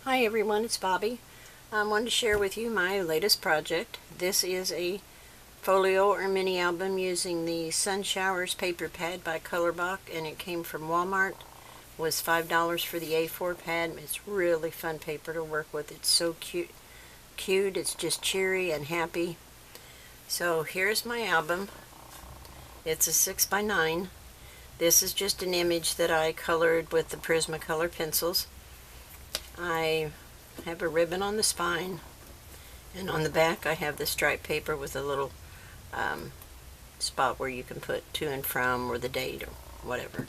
Hi everyone, it's Bobby. I wanted to share with you my latest project. This is a folio or mini album using the Sun Showers paper pad by Colorbach, and it came from Walmart. It was $5 for the A4 pad. It's really fun paper to work with. It's so cute. It's just cheery and happy. So here's my album. It's a 6x9. This is just an image that I colored with the Prismacolor pencils. I have a ribbon on the spine, and on the back I have the striped paper with a little spot where you can put to and from or the date or whatever.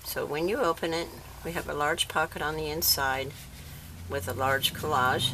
So when you open it, we have a large pocket on the inside with a large collage.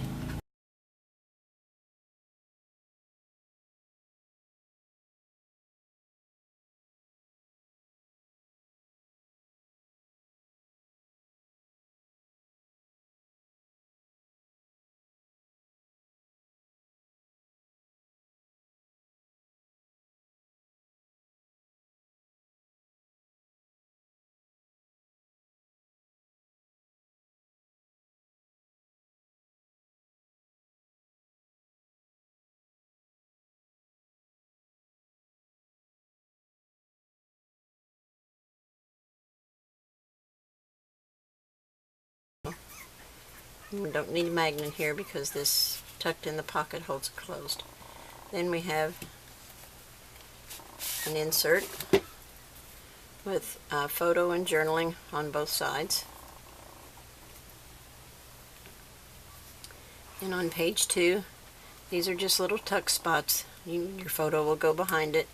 We don't need a magnet here because this tucked in the pocket holds it closed. Then we have an insert with photo and journaling on both sides. And on page 2, these are just little tuck spots. Your photo will go behind it,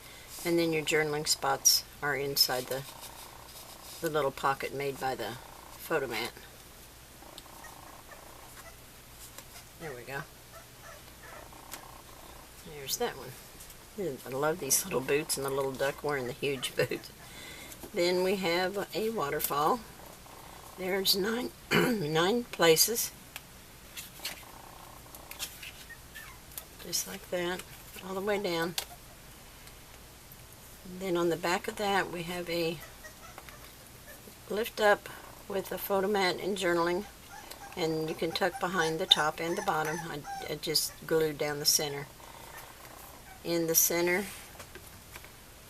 and then your journaling spots are inside the little pocket made by the photo mat. There we go. There's that one. I love these little boots and the little duck wearing the huge boots. Then we have a waterfall. There's 9 places. Just like that, all the way down. And then on the back of that we have a lift up with a photo mat and journaling, and you can tuck behind the top and the bottom. I just glued down the center. In the center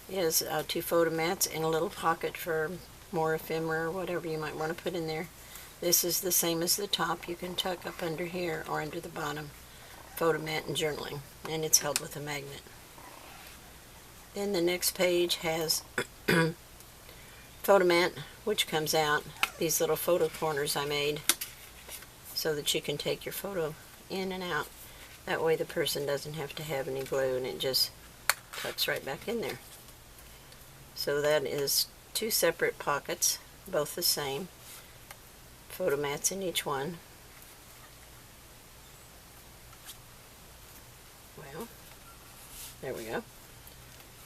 is 2 photo mats and a little pocket for more ephemera or whatever you might want to put in there. This is the same as the top. You can tuck up under here or under the bottom. Photo mat and journaling, and it's held with a magnet. Then the next page has photo mat, which comes out. These little photo corners I made so that you can take your photo in and out. That way the person doesn't have to have any glue, and it just tucks right back in there. So that is 2 separate pockets, both the same. Photo mats in each one. Well, there we go.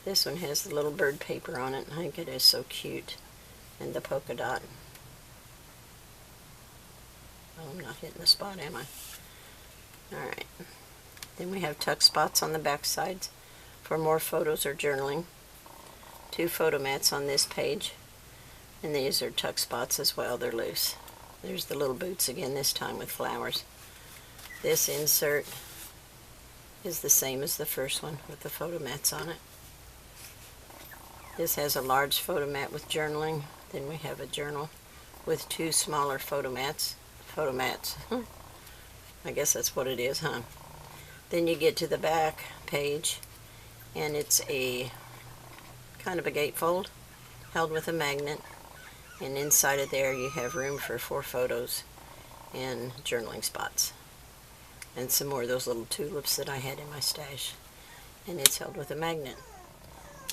This one has the little bird paper on it. I think it is so cute. And the polka dot. Oh, I'm not hitting the spot, am I? Alright. Then we have tuck spots on the back sides for more photos or journaling. 2 photo mats on this page. And these are tuck spots as well. They're loose. There's the little boots again, this time with flowers. This insert is the same as the first one with the photo mats on it. This has a large photo mat with journaling. Then we have a journal with 2 smaller photo mats. I guess that's what it is, huh? Then you get to the back page, and it's a kind of a gatefold held with a magnet, and inside of there you have room for 4 photos and journaling spots. And some more of those little tulips that I had in my stash. And it's held with a magnet.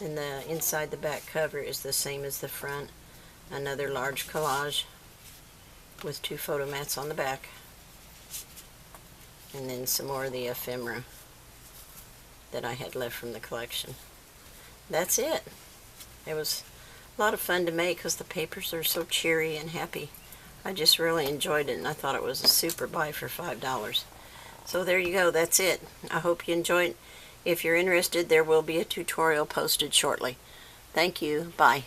And the inside the back cover is the same as the front. Another large collage with 2 photo mats on the back. And then some more of the ephemera that I had left from the collection. That's it. It was a lot of fun to make because the papers are so cheery and happy. I just really enjoyed it, and I thought it was a super buy for $5. So there you go, that's it. I hope you enjoyed. If you're interested, there will be a tutorial posted shortly. Thank you. Bye.